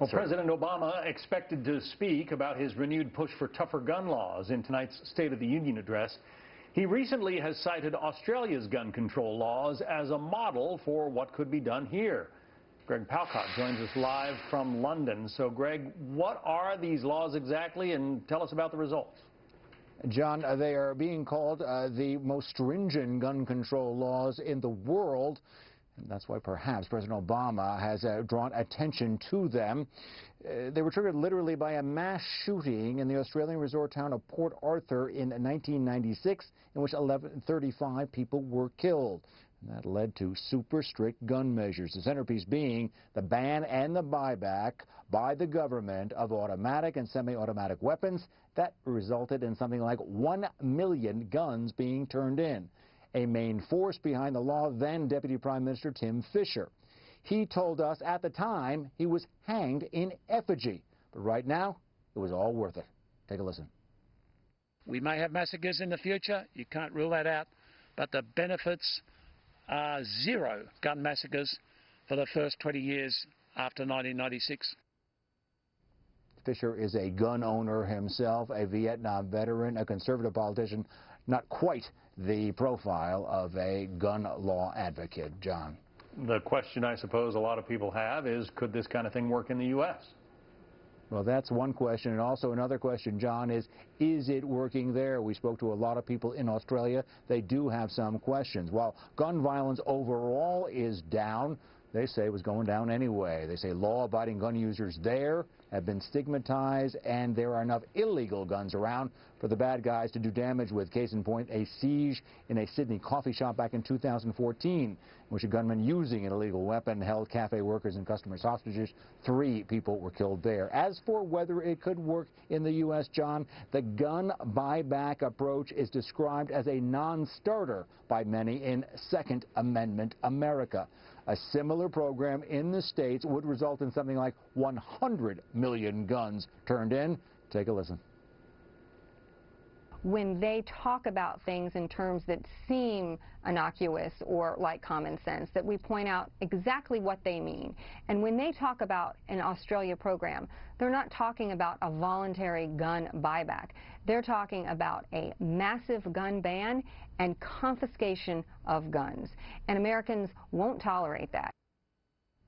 Well, President Obama expected to speak about his renewed push for tougher gun laws in tonight's State of the Union address. He recently has cited Australia's gun control laws as a model for what could be done here. Greg Palcott joins us live from London. So, Greg, what are these laws exactly, and tell us about the results? John, they are being called the most stringent gun control laws in the world. And that's why perhaps President Obama has drawn attention to them. They were triggered literally by a mass shooting in the Australian resort town of Port Arthur in 1996, in which 35 people were killed. And that led to super strict gun measures, the centerpiece being the ban and the buyback by the government of automatic and semi-automatic weapons. That resulted in something like 1 million guns being turned in. A main force behind the law, then Deputy Prime Minister Tim Fischer. He told us at the time he was hanged in effigy. But right now, it was all worth it. Take a listen. We may have massacres in the future. You can't rule that out. But the benefits are zero gun massacres for the first 20 years after 1996. Fischer is a gun owner himself, a Vietnam veteran, a conservative politician, not quite the profile of a gun law advocate. John. The question I suppose a lot of people have is, could this kind of thing work in the U.S.? Well, that's one question. And also another question, John, is it working there? We spoke to a lot of people in Australia. They do have some questions. While gun violence overall is down, they say it was going down anyway. They say law-abiding gun users there have been stigmatized, and there are enough illegal guns around for the bad guys to do damage with. Case in point, a siege in a Sydney coffee shop back in 2014, in which a gunman using an illegal weapon held cafe workers and customers hostages. 3 people were killed there. As for whether it could work in the U.S., John, the gun buyback approach is described as a non-starter by many in Second Amendment America. A similar program in the States would result in something like 100 million guns turned in. Take a listen. When they talk about things in terms that seem innocuous or like common sense, that we point out exactly what they mean. And when they talk about an Australia program, they're not talking about a voluntary gun buyback. They're talking about a massive gun ban and confiscation of guns. And Americans won't tolerate that.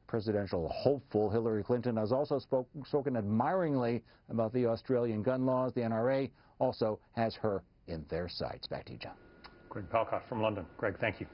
Presidential hopeful Hillary Clinton has also spoken admiringly about the Australian gun laws. The NRA also has her in their sights. Back to you, John. Greg Palcott from London. Greg, thank you.